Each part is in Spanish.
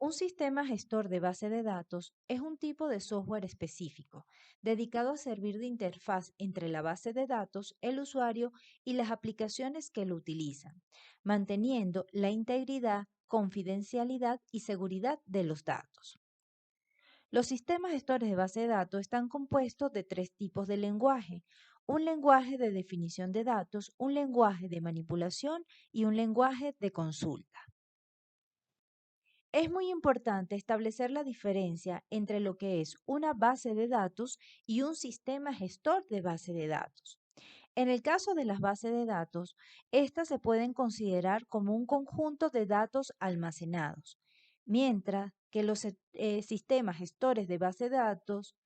Un sistema gestor de base de datos es un tipo de software específico dedicado a servir de interfaz entre la base de datos, el usuario y las aplicaciones que lo utilizan, manteniendo la integridad, confidencialidad y seguridad de los datos. Los sistemas gestores de base de datos están compuestos de tres tipos de lenguaje: un lenguaje de definición de datos, un lenguaje de manipulación y un lenguaje de consulta. Es muy importante establecer la diferencia entre lo que es una base de datos y un sistema gestor de base de datos. En el caso de las bases de datos, estas se pueden considerar como un conjunto de datos almacenados, mientras que los sistemas gestores de base de datos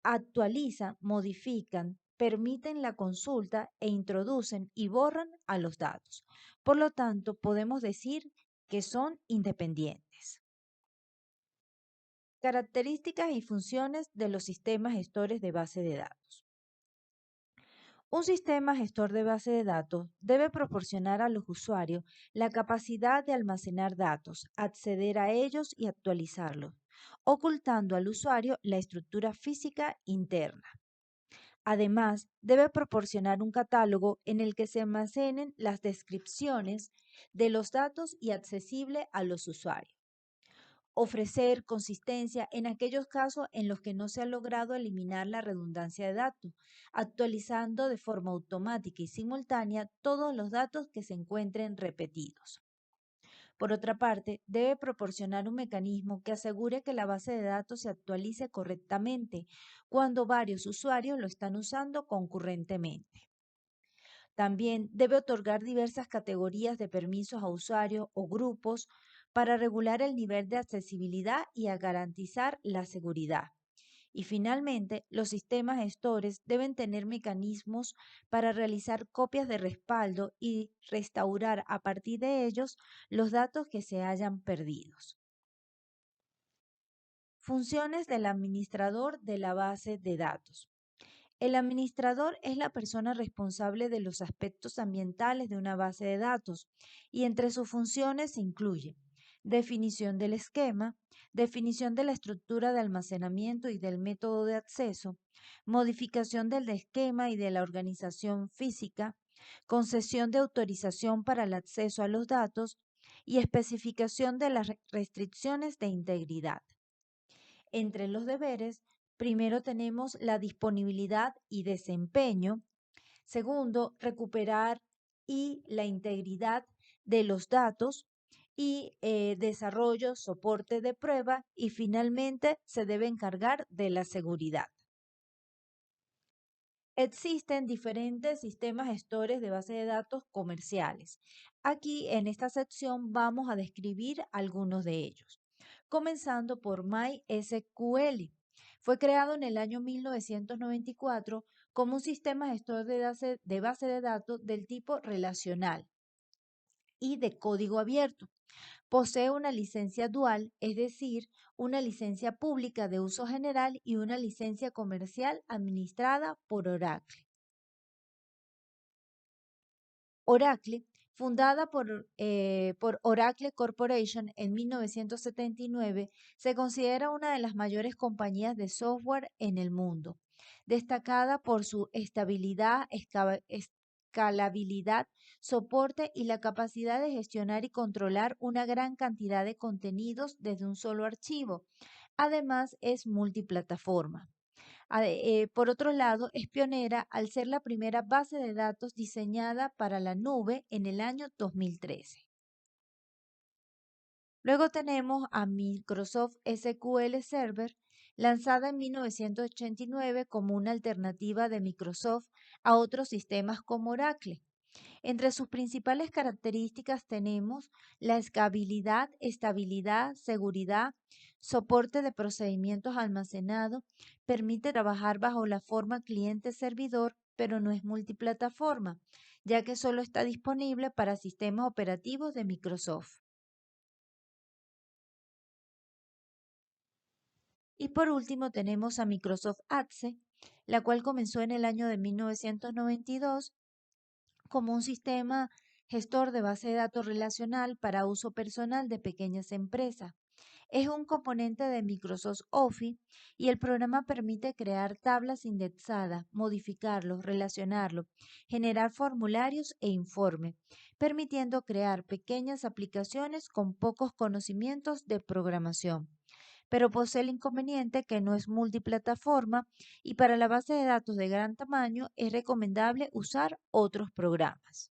actualizan, modifican, permiten la consulta e introducen y borran a los datos. Por lo tanto, podemos decir que son independientes. Características y funciones de los sistemas gestores de base de datos. Un sistema gestor de base de datos debe proporcionar a los usuarios la capacidad de almacenar datos, acceder a ellos y actualizarlos, ocultando al usuario la estructura física interna. Además, debe proporcionar un catálogo en el que se almacenen las descripciones de los datos y accesible a los usuarios. Ofrecer consistencia en aquellos casos en los que no se ha logrado eliminar la redundancia de datos, actualizando de forma automática y simultánea todos los datos que se encuentren repetidos. Por otra parte, debe proporcionar un mecanismo que asegure que la base de datos se actualice correctamente cuando varios usuarios lo están usando concurrentemente. También debe otorgar diversas categorías de permisos a usuarios o grupos para regular el nivel de accesibilidad y a garantizar la seguridad. Y finalmente, los sistemas gestores deben tener mecanismos para realizar copias de respaldo y restaurar a partir de ellos los datos que se hayan perdidos. Funciones del administrador de la base de datos. El administrador es la persona responsable de los aspectos ambientales de una base de datos y entre sus funciones se incluye definición del esquema, definición de la estructura de almacenamiento y del método de acceso, modificación del esquema y de la organización física, concesión de autorización para el acceso a los datos y especificación de las restricciones de integridad. Entre los deberes, primero tenemos la disponibilidad y desempeño. Segundo, recuperar y la integridad de los datos y desarrollo, soporte de prueba y finalmente se debe encargar de la seguridad. Existen diferentes sistemas gestores de base de datos comerciales. Aquí en esta sección vamos a describir algunos de ellos, comenzando por MySQL. Fue creado en el año 1994 como un sistema gestor de base de datos del tipo relacional y de código abierto. Posee una licencia dual, es decir, una licencia pública de uso general y una licencia comercial administrada por Oracle. Oracle, fundada por Oracle Corporation en 1979, se considera una de las mayores compañías de software en el mundo, destacada por su estabilidad, escalabilidad, soporte y la capacidad de gestionar y controlar una gran cantidad de contenidos desde un solo archivo. Además, es multiplataforma. Por otro lado, es pionera al ser la primera base de datos diseñada para la nube en el año 2013. Luego tenemos a Microsoft SQL Server, lanzada en 1989 como una alternativa de Microsoft a otros sistemas como Oracle. Entre sus principales características tenemos la escalabilidad, estabilidad, seguridad, soporte de procedimientos almacenados, permite trabajar bajo la forma cliente-servidor, pero no es multiplataforma, ya que solo está disponible para sistemas operativos de Microsoft. Y por último tenemos a Microsoft Access, la cual comenzó en el año de 1992 como un sistema Gestor de base de datos relacional para uso personal de pequeñas empresas. Es un componente de Microsoft Office y el programa permite crear tablas indexadas, modificarlos, relacionarlos, generar formularios e informes, permitiendo crear pequeñas aplicaciones con pocos conocimientos de programación. Pero posee el inconveniente que no es multiplataforma y para la base de datos de gran tamaño es recomendable usar otros programas.